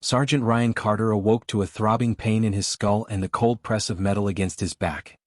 Sergeant Ryan Carter awoke to a throbbing pain in his skull and the cold press of metal against his back.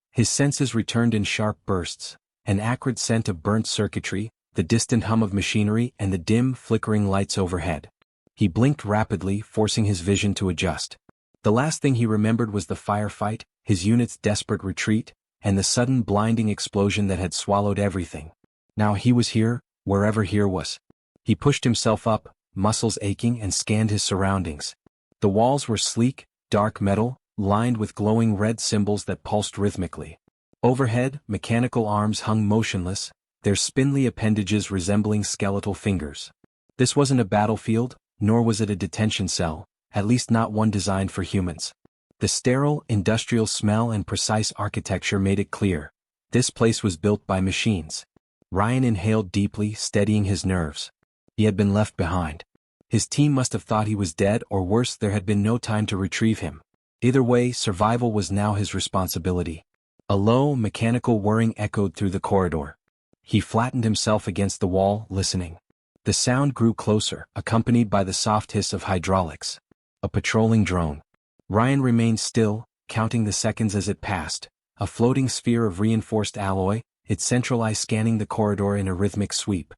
His senses returned in sharp bursts, an acrid scent of burnt circuitry, the distant hum of machinery and the dim, flickering lights overhead. He blinked rapidly, forcing his vision to adjust. The last thing he remembered was the firefight, his unit's desperate retreat, and the sudden blinding explosion that had swallowed everything. Now he was here, wherever here was. He pushed himself up, muscles aching, and scanned his surroundings. The walls were sleek, dark metal, lined with glowing red symbols that pulsed rhythmically. Overhead, mechanical arms hung motionless, their spindly appendages resembling skeletal fingers. This wasn't a battlefield, nor was it a detention cell, at least not one designed for humans. The sterile, industrial smell and precise architecture made it clear. This place was built by machines. Ryan inhaled deeply, steadying his nerves. He had been left behind. His team must have thought he was dead, or worse, there had been no time to retrieve him. Either way, survival was now his responsibility. A low, mechanical whirring echoed through the corridor. He flattened himself against the wall, listening. The sound grew closer, accompanied by the soft hiss of hydraulics. A patrolling drone. Ryan remained still, counting the seconds as it passed, a floating sphere of reinforced alloy, its central eye scanning the corridor in a rhythmic sweep.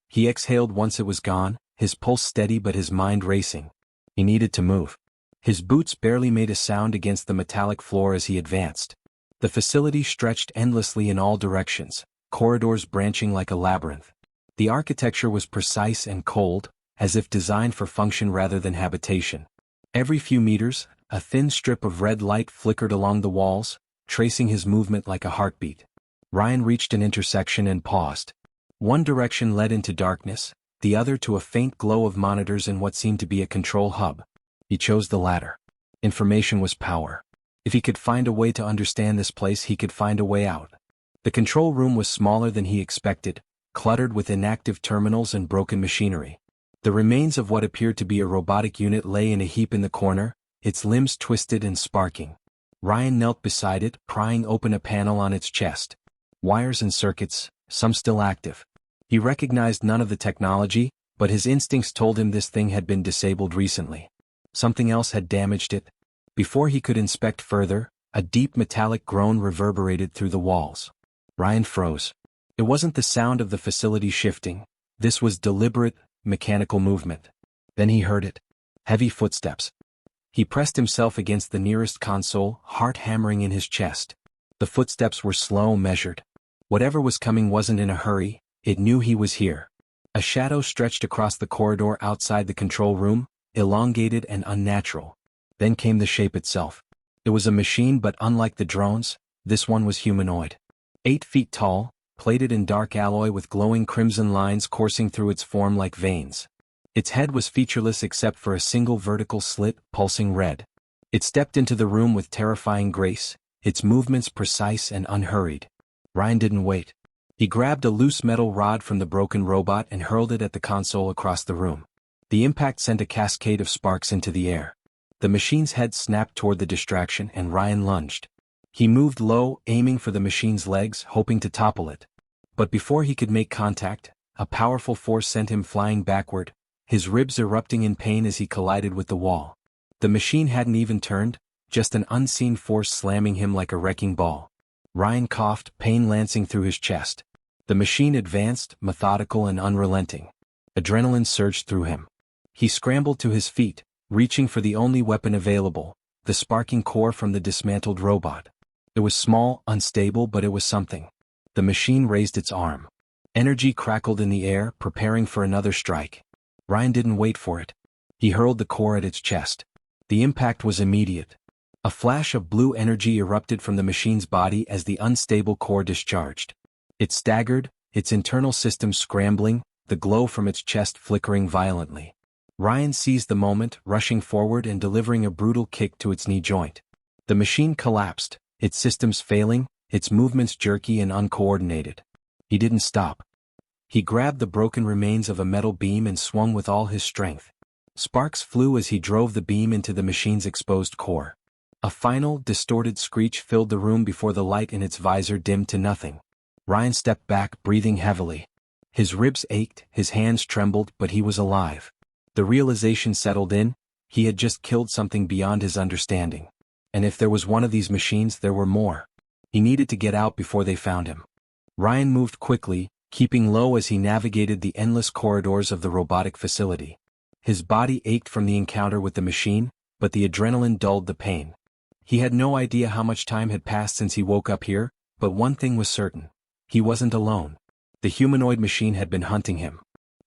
He exhaled once it was gone, his pulse steady but his mind racing. He needed to move. His boots barely made a sound against the metallic floor as he advanced. The facility stretched endlessly in all directions, corridors branching like a labyrinth. The architecture was precise and cold, as if designed for function rather than habitation. Every few meters, a thin strip of red light flickered along the walls, tracing his movement like a heartbeat. Ryan reached an intersection and paused. One direction led into darkness, the other to a faint glow of monitors in what seemed to be a control hub. He chose the latter. Information was power. If he could find a way to understand this place, he could find a way out. The control room was smaller than he expected, cluttered with inactive terminals and broken machinery. The remains of what appeared to be a robotic unit lay in a heap in the corner, its limbs twisted and sparking. Ryan knelt beside it, prying open a panel on its chest. Wires and circuits, some still active. He recognized none of the technology, but his instincts told him this thing had been disabled recently. Something else had damaged it. Before he could inspect further, a deep metallic groan reverberated through the walls. Ryan froze. It wasn't the sound of the facility shifting. This was deliberate, mechanical movement. Then he heard it. Heavy footsteps. He pressed himself against the nearest console, heart hammering in his chest. The footsteps were slow, measured. Whatever was coming wasn't in a hurry, it knew he was here. A shadow stretched across the corridor outside the control room, elongated and unnatural. Then came the shape itself. It was a machine, but unlike the drones, this one was humanoid. 8 feet tall, plated in dark alloy with glowing crimson lines coursing through its form like veins. Its head was featureless except for a single vertical slit, pulsing red. It stepped into the room with terrifying grace, its movements precise and unhurried. Ryan didn't wait. He grabbed a loose metal rod from the broken robot and hurled it at the console across the room. The impact sent a cascade of sparks into the air. The machine's head snapped toward the distraction and Ryan lunged. He moved low, aiming for the machine's legs, hoping to topple it. But before he could make contact, a powerful force sent him flying backward, his ribs erupting in pain as he collided with the wall. The machine hadn't even turned, just an unseen force slamming him like a wrecking ball. Ryan coughed, pain lancing through his chest. The machine advanced, methodical and unrelenting. Adrenaline surged through him. He scrambled to his feet, reaching for the only weapon available, the sparking core from the dismantled robot. It was small, unstable, but it was something. The machine raised its arm. Energy crackled in the air, preparing for another strike. Ryan didn't wait for it. He hurled the core at its chest. The impact was immediate. A flash of blue energy erupted from the machine's body as the unstable core discharged. It staggered, its internal systems scrambling, the glow from its chest flickering violently. Ryan seized the moment, rushing forward and delivering a brutal kick to its knee joint. The machine collapsed, its systems failing, its movements jerky and uncoordinated. He didn't stop. He grabbed the broken remains of a metal beam and swung with all his strength. Sparks flew as he drove the beam into the machine's exposed core. A final, distorted screech filled the room before the light in its visor dimmed to nothing. Ryan stepped back, breathing heavily. His ribs ached, his hands trembled, but he was alive. The realization settled in, He had just killed something beyond his understanding. And if there was one of these machines, there were more. He needed to get out before they found him. Ryan moved quickly, keeping low as he navigated the endless corridors of the robotic facility. His body ached from the encounter with the machine, but the adrenaline dulled the pain. He had no idea how much time had passed since he woke up here, but one thing was certain. He wasn't alone. The humanoid machine had been hunting him.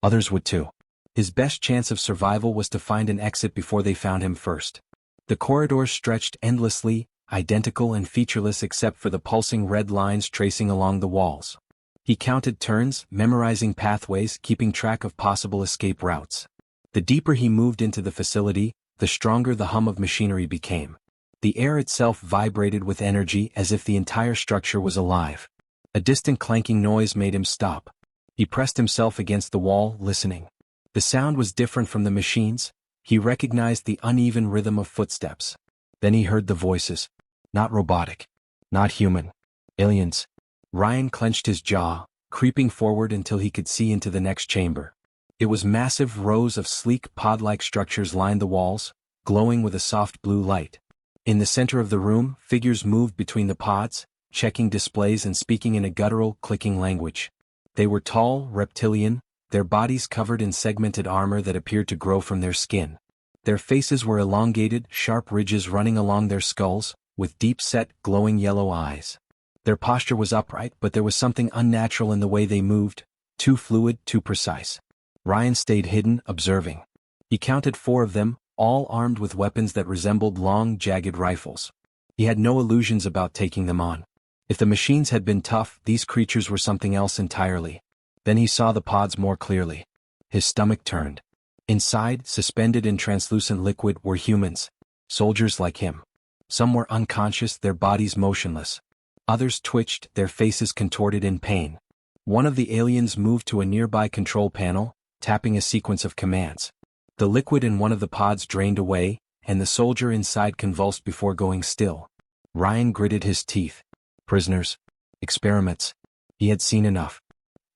Others would too. His best chance of survival was to find an exit before they found him first. The corridors stretched endlessly, identical and featureless except for the pulsing red lines tracing along the walls. He counted turns, memorizing pathways, keeping track of possible escape routes. The deeper he moved into the facility, the stronger the hum of machinery became. The air itself vibrated with energy as if the entire structure was alive. A distant clanking noise made him stop. He pressed himself against the wall, listening. The sound was different from the machines. He recognized the uneven rhythm of footsteps. Then he heard the voices. Not robotic. Not human. Aliens. Ryan clenched his jaw, creeping forward until he could see into the next chamber. It was massive rows of sleek pod-like structures lined the walls, glowing with a soft blue light. In the center of the room, figures moved between the pods, checking displays and speaking in a guttural, clicking language. They were tall, reptilian, their bodies covered in segmented armor that appeared to grow from their skin. Their faces were elongated, sharp ridges running along their skulls, with deep-set, glowing yellow eyes. Their posture was upright, but there was something unnatural in the way they moved, too fluid, too precise. Ryan stayed hidden, observing. He counted 4 of them, all armed with weapons that resembled long, jagged rifles. He had no illusions about taking them on. If the machines had been tough, these creatures were something else entirely. Then he saw the pods more clearly. His stomach turned. Inside, suspended in translucent liquid, were humans. Soldiers like him. Some were unconscious, their bodies motionless. Others twitched, their faces contorted in pain. One of the aliens moved to a nearby control panel, tapping a sequence of commands. The liquid in one of the pods drained away, and the soldier inside convulsed before going still. Ryan gritted his teeth. Prisoners. Experiments. He had seen enough.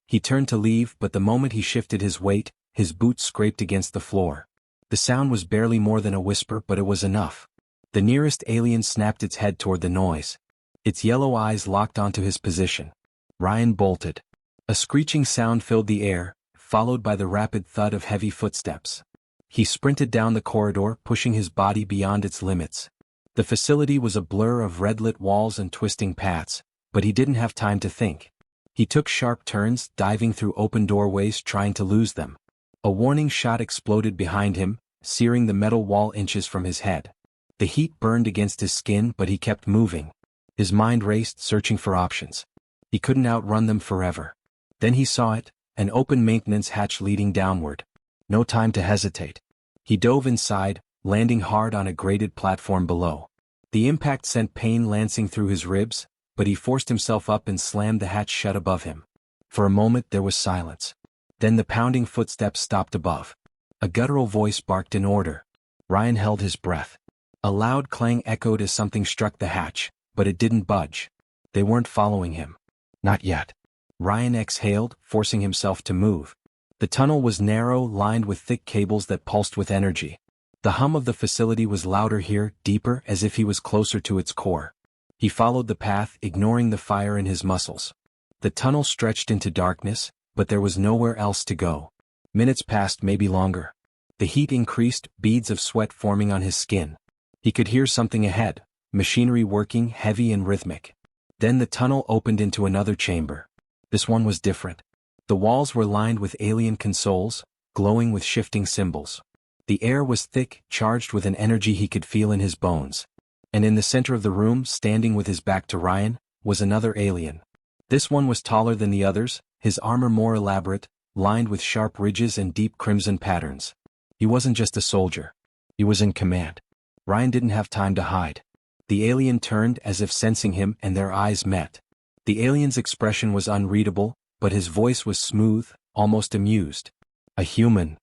He turned to leave, but the moment he shifted his weight, his boots scraped against the floor. The sound was barely more than a whisper, but it was enough. The nearest alien snapped its head toward the noise. Its yellow eyes locked onto his position. Ryan bolted. A screeching sound filled the air, followed by the rapid thud of heavy footsteps. He sprinted down the corridor, pushing his body beyond its limits. The facility was a blur of red-lit walls and twisting paths, but he didn't have time to think. He took sharp turns, diving through open doorways, trying to lose them. A warning shot exploded behind him, searing the metal wall inches from his head. The heat burned against his skin, but he kept moving. His mind raced, searching for options. He couldn't outrun them forever. Then he saw it, an open maintenance hatch leading downward. No time to hesitate. He dove inside, landing hard on a graded platform below. The impact sent pain lancing through his ribs, but he forced himself up and slammed the hatch shut above him. For a moment there was silence. Then the pounding footsteps stopped above. A guttural voice barked in order. Ryan held his breath. A loud clang echoed as something struck the hatch, but it didn't budge. They weren't following him. Not yet. Ryan exhaled, forcing himself to move. The tunnel was narrow, lined with thick cables that pulsed with energy. The hum of the facility was louder here, deeper, as if he was closer to its core. He followed the path, ignoring the fire in his muscles. The tunnel stretched into darkness, but there was nowhere else to go. Minutes passed, maybe longer. The heat increased, beads of sweat forming on his skin. He could hear something ahead, machinery working, heavy and rhythmic. Then the tunnel opened into another chamber. This one was different. The walls were lined with alien consoles, glowing with shifting symbols. The air was thick, charged with an energy he could feel in his bones. And in the center of the room, standing with his back to Ryan, was another alien. This one was taller than the others, his armor more elaborate, lined with sharp ridges and deep crimson patterns. He wasn't just a soldier. He was in command. Ryan didn't have time to hide. The alien turned as if sensing him, and their eyes met. The alien's expression was unreadable, but his voice was smooth, almost amused. A human.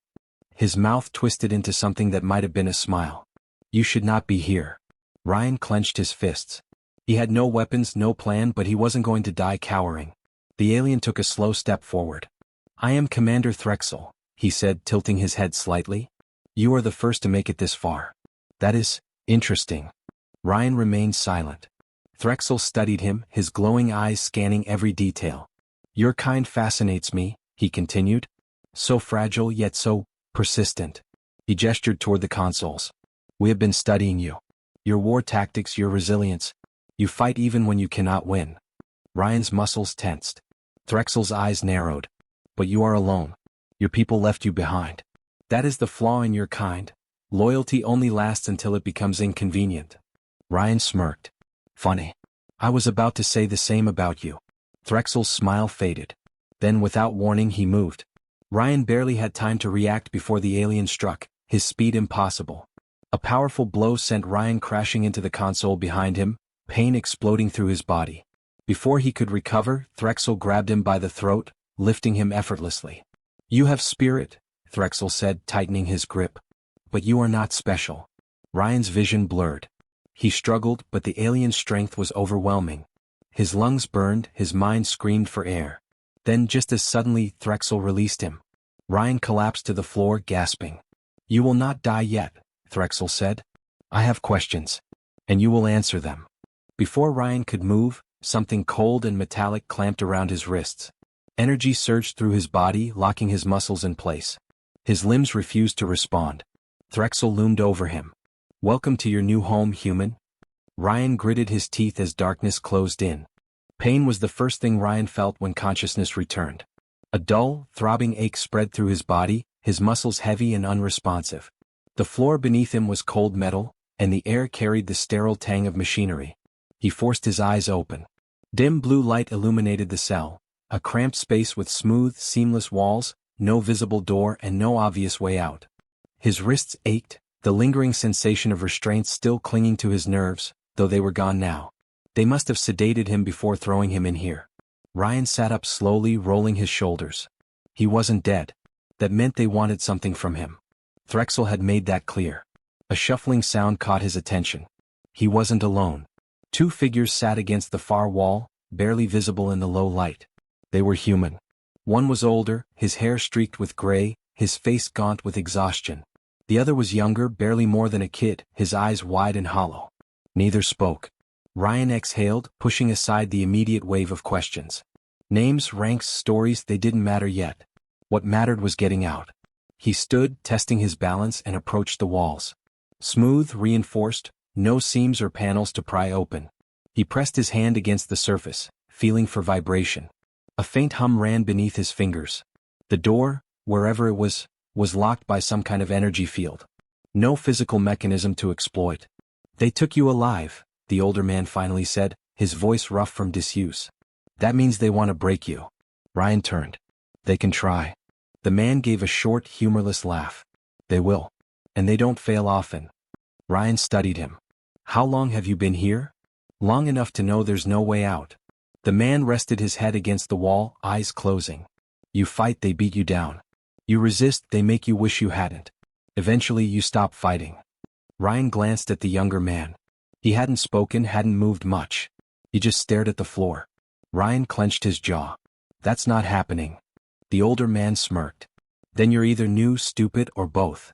His mouth twisted into something that might have been a smile. You should not be here. Ryan clenched his fists. He had no weapons, no plan, but he wasn't going to die cowering. The alien took a slow step forward. I am Commander Threxal, he said, tilting his head slightly. You are the first to make it this far. That is interesting. Ryan remained silent. Threxal studied him, his glowing eyes scanning every detail. Your kind fascinates me, he continued. So fragile yet so persistent. He gestured toward the consoles. We have been studying you. Your war tactics, your resilience. You fight even when you cannot win. Ryan's muscles tensed. Threxal's eyes narrowed. But you are alone. Your people left you behind. That is the flaw in your kind. Loyalty only lasts until it becomes inconvenient. Ryan smirked. Funny. I was about to say the same about you. Threxal's smile faded. Then without warning he moved. Ryan barely had time to react before the alien struck, his speed impossible. A powerful blow sent Ryan crashing into the console behind him, pain exploding through his body. Before he could recover, Threxal grabbed him by the throat, lifting him effortlessly. You have spirit, Threxal said, tightening his grip. But you are not special. Ryan's vision blurred. He struggled, but the alien's strength was overwhelming. His lungs burned, his mind screamed for air. Then just as suddenly, Threxal released him. Ryan collapsed to the floor, gasping. You will not die yet, Threxal said. I have questions. And you will answer them. Before Ryan could move, something cold and metallic clamped around his wrists. Energy surged through his body, locking his muscles in place. His limbs refused to respond. Threxal loomed over him. Welcome to your new home, human. Ryan gritted his teeth as darkness closed in. Pain was the first thing Ryan felt when consciousness returned. A dull, throbbing ache spread through his body, his muscles heavy and unresponsive. The floor beneath him was cold metal, and the air carried the sterile tang of machinery. He forced his eyes open. Dim blue light illuminated the cell, a cramped space with smooth, seamless walls, no visible door and no obvious way out. His wrists ached, the lingering sensation of restraint still clinging to his nerves, though they were gone now. They must have sedated him before throwing him in here. Ryan sat up slowly, rolling his shoulders. He wasn't dead. That meant they wanted something from him. Threxal had made that clear. A shuffling sound caught his attention. He wasn't alone. Two figures sat against the far wall, barely visible in the low light. They were human. One was older, his hair streaked with gray, his face gaunt with exhaustion. The other was younger, barely more than a kid, his eyes wide and hollow. Neither spoke. Ryan exhaled, pushing aside the immediate wave of questions. Names, ranks, stories, they didn't matter yet. What mattered was getting out. He stood, testing his balance, and approached the walls. Smooth, reinforced, no seams or panels to pry open. He pressed his hand against the surface, feeling for vibration. A faint hum ran beneath his fingers. The door, wherever it was locked by some kind of energy field. No physical mechanism to exploit. They took you alive, the older man finally said, his voice rough from disuse. That means they want to break you. Ryan turned. They can try. The man gave a short, humorless laugh. They will. And they don't fail often. Ryan studied him. How long have you been here? Long enough to know there's no way out. The man rested his head against the wall, eyes closing. You fight, they beat you down. You resist, they make you wish you hadn't. Eventually you stop fighting. Ryan glanced at the younger man. He hadn't spoken, hadn't moved much. He just stared at the floor. Ryan clenched his jaw. That's not happening. The older man smirked. Then you're either new, stupid, or both.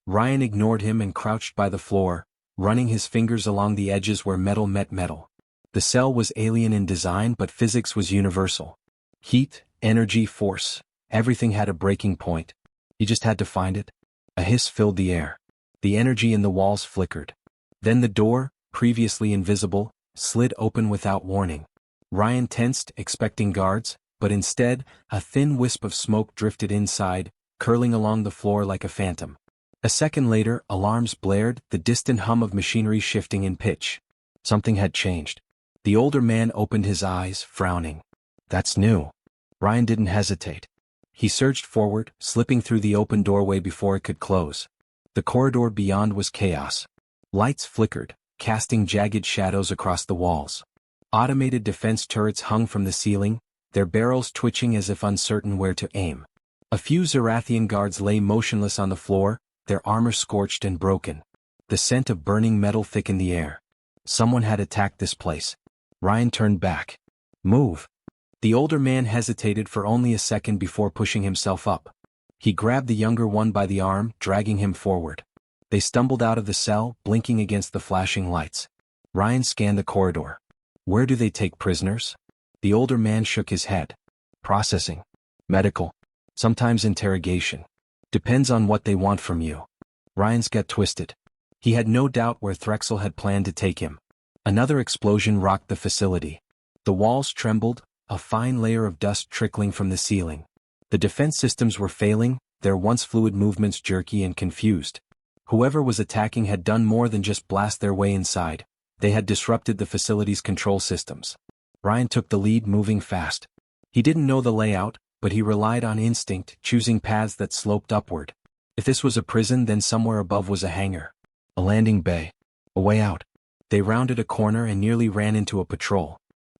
Ryan ignored him and crouched by the floor, running his fingers along the edges where metal met metal. The cell was alien in design, but physics was universal. Heat, energy, force, everything had a breaking point. He just had to find it. A hiss filled the air. The energy in the walls flickered. Then the door, previously invisible, slid open without warning. Ryan tensed, expecting guards, but instead, a thin wisp of smoke drifted inside, curling along the floor like a phantom. A second later, alarms blared, the distant hum of machinery shifting in pitch. Something had changed. The older man opened his eyes, frowning. That's new. Ryan didn't hesitate. He surged forward, slipping through the open doorway before it could close. The corridor beyond was chaos. Lights flickered, casting jagged shadows across the walls. Automated defense turrets hung from the ceiling, their barrels twitching as if uncertain where to aim. A few Zyrrathian guards lay motionless on the floor, their armor scorched and broken. The scent of burning metal thickened the air. Someone had attacked this place. Ryan turned back. Move. The older man hesitated for only a second before pushing himself up. He grabbed the younger one by the arm, dragging him forward. They stumbled out of the cell, blinking against the flashing lights. Ryan scanned the corridor. Where do they take prisoners? The older man shook his head. Processing. Medical. Sometimes interrogation. Depends on what they want from you. Ryan's gut twisted. He had no doubt where Threxal had planned to take him. Another explosion rocked the facility. The walls trembled, a fine layer of dust trickling from the ceiling. The defense systems were failing, their once fluid movements jerky and confused. Whoever was attacking had done more than just blast their way inside. They had disrupted the facility's control systems. Ryan took the lead, moving fast. He didn't know the layout, but he relied on instinct, choosing paths that sloped upward. If this was a prison, then somewhere above was a hangar. A landing bay. A way out. They rounded a corner and nearly ran into a patrol.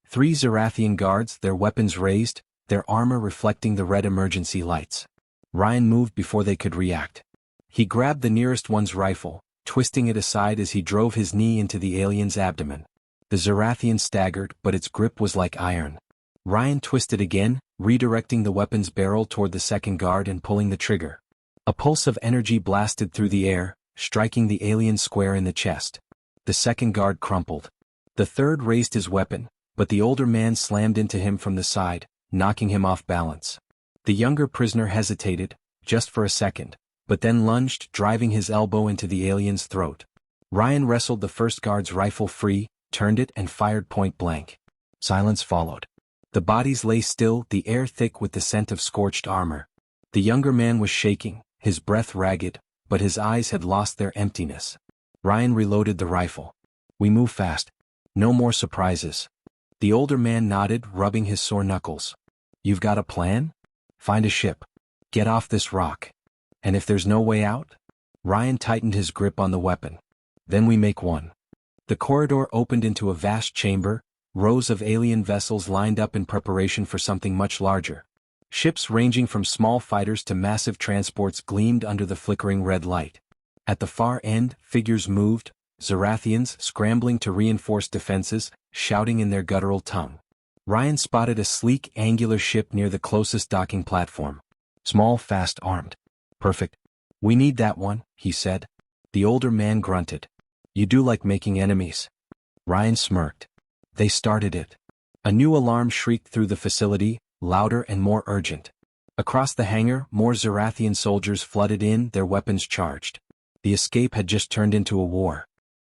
3 Zyrrathian guards, their weapons raised, their armor reflecting the red emergency lights. Ryan moved before they could react. He grabbed the nearest one's rifle, twisting it aside as he drove his knee into the alien's abdomen. The Zyrrathian staggered, but its grip was like iron. Ryan twisted again, redirecting the weapon's barrel toward the second guard and pulling the trigger. A pulse of energy blasted through the air, striking the alien square in the chest. The second guard crumpled. The third raised his weapon, but the older man slammed into him from the side, knocking him off balance. The younger prisoner hesitated, just for a second, but then lunged, driving his elbow into the alien's throat. Ryan wrestled the first guard's rifle free, turned it and fired point blank. Silence followed. The bodies lay still, the air thick with the scent of scorched armor. The younger man was shaking, his breath ragged, but his eyes had lost their emptiness. Ryan reloaded the rifle. We move fast. No more surprises. The older man nodded, rubbing his sore knuckles. You've got a plan? Find a ship. Get off this rock. And if there's no way out? Ryan tightened his grip on the weapon. Then we make one. The corridor opened into a vast chamber, rows of alien vessels lined up in preparation for something much larger. Ships ranging from small fighters to massive transports gleamed under the flickering red light. At the far end, figures moved, Zyrrathians scrambling to reinforce defenses, shouting in their guttural tongue. Ryan spotted a sleek, angular ship near the closest docking platform. Small, fast, armed. Perfect. We need that one, he said. The older man grunted. You do like making enemies. Ryan smirked. They started it. A new alarm shrieked through the facility, louder and more urgent. Across the hangar, more Zyrrathian soldiers flooded in, their weapons charged. The escape had just turned into a war.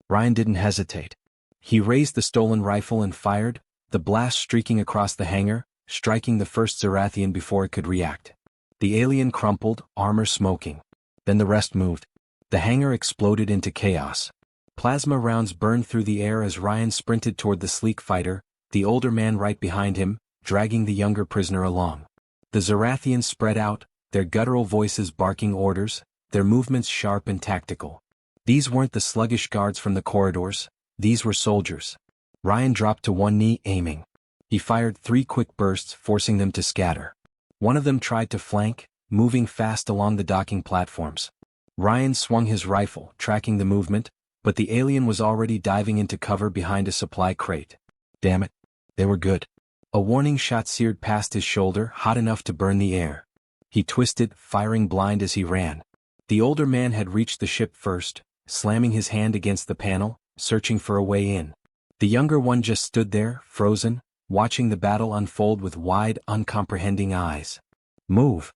Ryan didn't hesitate. He raised the stolen rifle and fired, the blast streaking across the hangar, striking the first Zyrrathian before it could react. The alien crumpled, armor smoking. Then the rest moved. The hangar exploded into chaos. Plasma rounds burned through the air as Ryan sprinted toward the sleek fighter, the older man right behind him, dragging the younger prisoner along. The Zyrrathians spread out, their guttural voices barking orders, their movements sharp and tactical. These weren't the sluggish guards from the corridors, these were soldiers. Ryan dropped to one knee, aiming. He fired 3 quick bursts, forcing them to scatter. One of them tried to flank, moving fast along the docking platforms. Ryan swung his rifle, tracking the movement, but the alien was already diving into cover behind a supply crate. Damn it. They were good. A warning shot seared past his shoulder, hot enough to burn the air. He twisted, firing blind as he ran. The older man had reached the ship first, slamming his hand against the panel, searching for a way in. The younger one just stood there, frozen, watching the battle unfold with wide, uncomprehending eyes. Move!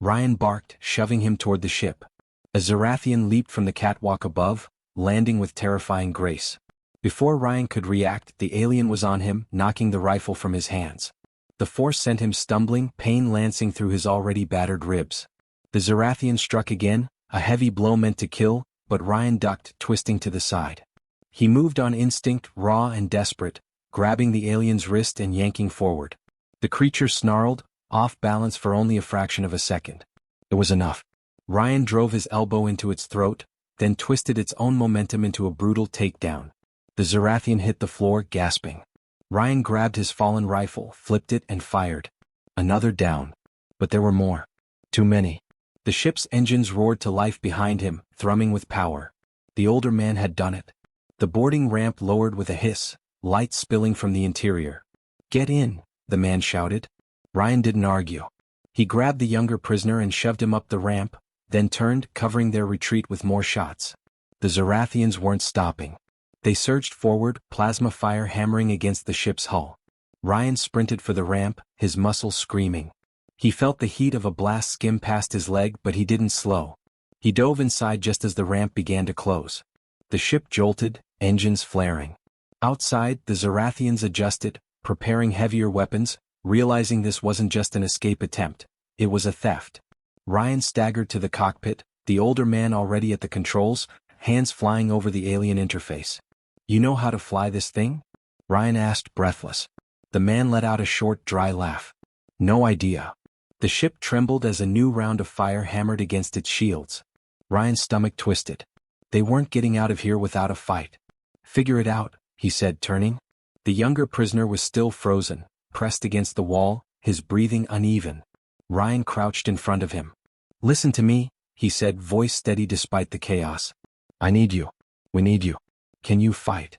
Ryan barked, shoving him toward the ship. A Zyrrathian leaped from the catwalk above, landing with terrifying grace. Before Ryan could react, the alien was on him, knocking the rifle from his hands. The force sent him stumbling, pain lancing through his already battered ribs. The Zyrrathian struck again, a heavy blow meant to kill, but Ryan ducked, twisting to the side. He moved on instinct, raw and desperate, grabbing the alien's wrist and yanking forward. The creature snarled, off balance for only a fraction of a second. It was enough. Ryan drove his elbow into its throat, then twisted its own momentum into a brutal takedown. The Zyrrathian hit the floor, gasping. Ryan grabbed his fallen rifle, flipped it and fired. Another down. But there were more. Too many. The ship's engines roared to life behind him, thrumming with power. The older man had done it. The boarding ramp lowered with a hiss, light spilling from the interior. Get in, the man shouted. Ryan didn't argue. He grabbed the younger prisoner and shoved him up the ramp, then turned, covering their retreat with more shots. The Zyrrathians weren't stopping. They surged forward, plasma fire hammering against the ship's hull. Ryan sprinted for the ramp, his muscles screaming. He felt the heat of a blast skim past his leg, but he didn't slow. He dove inside just as the ramp began to close. The ship jolted, engines flaring. Outside, the Zyrrathians adjusted, preparing heavier weapons, realizing this wasn't just an escape attempt. It was a theft. Ryan staggered to the cockpit, the older man already at the controls, hands flying over the alien interface. "You know how to fly this thing?" Ryan asked, breathless. The man let out a short, dry laugh. "No idea." The ship trembled as a new round of fire hammered against its shields. Ryan's stomach twisted. They weren't getting out of here without a fight. "Figure it out," he said, turning. The younger prisoner was still frozen, pressed against the wall, his breathing uneven. Ryan crouched in front of him. "Listen to me," he said, voice steady despite the chaos. "I need you. We need you. Can you fight?"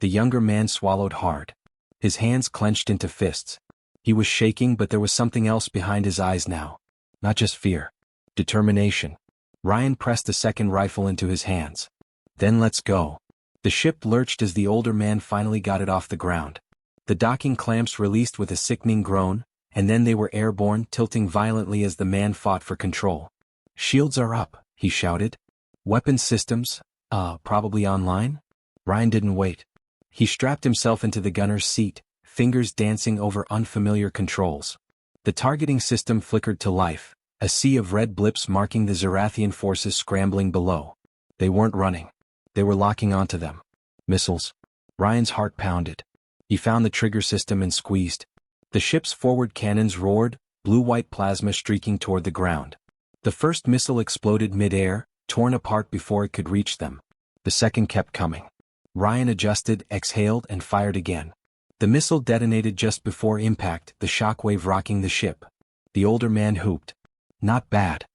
The younger man swallowed hard. His hands clenched into fists. He was shaking, but there was something else behind his eyes now. Not just fear. Determination. Ryan pressed the second rifle into his hands. "Then let's go." The ship lurched as the older man finally got it off the ground. The docking clamps released with a sickening groan, and then they were airborne, tilting violently as the man fought for control. "Shields are up," he shouted. "Weapons systems, probably online?" Ryan didn't wait. He strapped himself into the gunner's seat, fingers dancing over unfamiliar controls. The targeting system flickered to life, a sea of red blips marking the Zyrrathian forces scrambling below. They weren't running. They were locking onto them. Missiles. Ryan's heart pounded. He found the trigger system and squeezed. The ship's forward cannons roared, blue-white plasma streaking toward the ground. The first missile exploded mid-air, torn apart before it could reach them. The second kept coming. Ryan adjusted, exhaled, and fired again. The missile detonated just before impact, the shockwave rocking the ship. The older man whooped. "Not bad."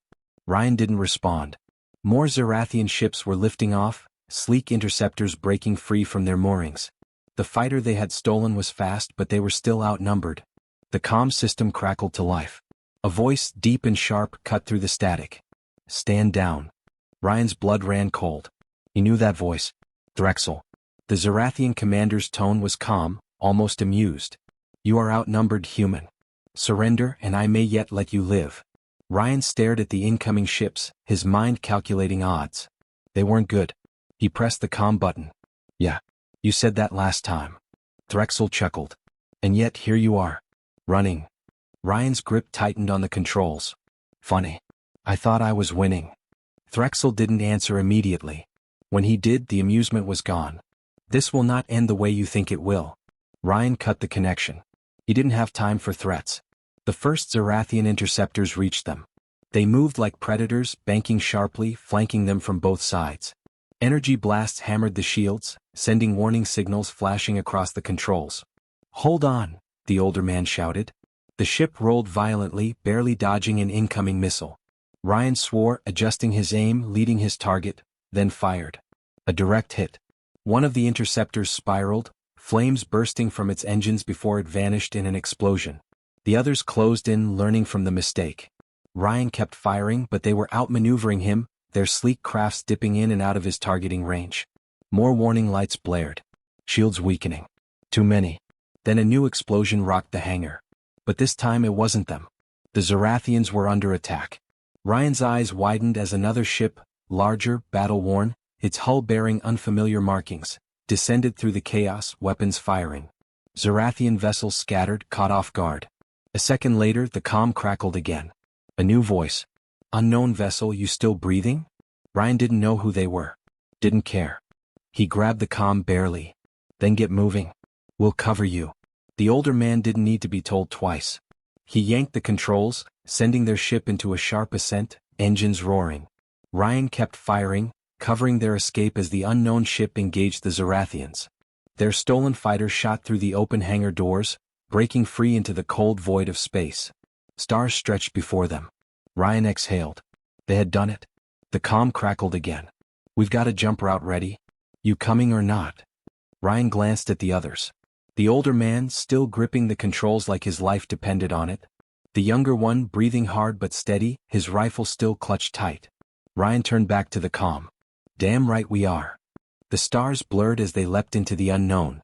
Ryan didn't respond. More Zyrrathian ships were lifting off, sleek interceptors breaking free from their moorings. The fighter they had stolen was fast, but they were still outnumbered. The comm system crackled to life. A voice, deep and sharp, cut through the static. "Stand down." Ryan's blood ran cold. He knew that voice. Threxal. The Zyrrathian commander's tone was calm, almost amused. "You are outnumbered, human. Surrender, and I may yet let you live." Ryan stared at the incoming ships, his mind calculating odds. They weren't good. He pressed the comm button. "Yeah. You said that last time." Threxal chuckled. "And yet here you are. Running." Ryan's grip tightened on the controls. "Funny. I thought I was winning." Threxal didn't answer immediately. When he did, the amusement was gone. "This will not end the way you think it will." Ryan cut the connection. He didn't have time for threats. The first Zyrrathian interceptors reached them. They moved like predators, banking sharply, flanking them from both sides. Energy blasts hammered the shields, sending warning signals flashing across the controls. "Hold on," the older man shouted. The ship rolled violently, barely dodging an incoming missile. Ryan swore, adjusting his aim, leading his target, then fired. A direct hit. One of the interceptors spiraled, flames bursting from its engines before it vanished in an explosion. The others closed in, learning from the mistake. Ryan kept firing, but they were outmaneuvering him, their sleek crafts dipping in and out of his targeting range. More warning lights blared. Shields weakening. Too many. Then a new explosion rocked the hangar. But this time it wasn't them. The Zyrrathians were under attack. Ryan's eyes widened as another ship, larger, battle-worn, its hull bearing unfamiliar markings, descended through the chaos, weapons firing. Zyrrathian vessels scattered, caught off guard. A second later, the comm crackled again. A new voice. "Unknown vessel, you still breathing?" Ryan didn't know who they were. Didn't care. He grabbed the comm barely. "Then get moving. We'll cover you." The older man didn't need to be told twice. He yanked the controls, sending their ship into a sharp ascent, engines roaring. Ryan kept firing, covering their escape as the unknown ship engaged the Zyrrathians. Their stolen fighter shot through the open hangar doors, breaking free into the cold void of space. Stars stretched before them. Ryan exhaled. They had done it. The comm crackled again. "We've got a jump route ready. You coming or not?" Ryan glanced at the others. The older man, still gripping the controls like his life depended on it. The younger one breathing hard but steady, his rifle still clutched tight. Ryan turned back to the calm. Damn right we are. The stars blurred as they leapt into the unknown,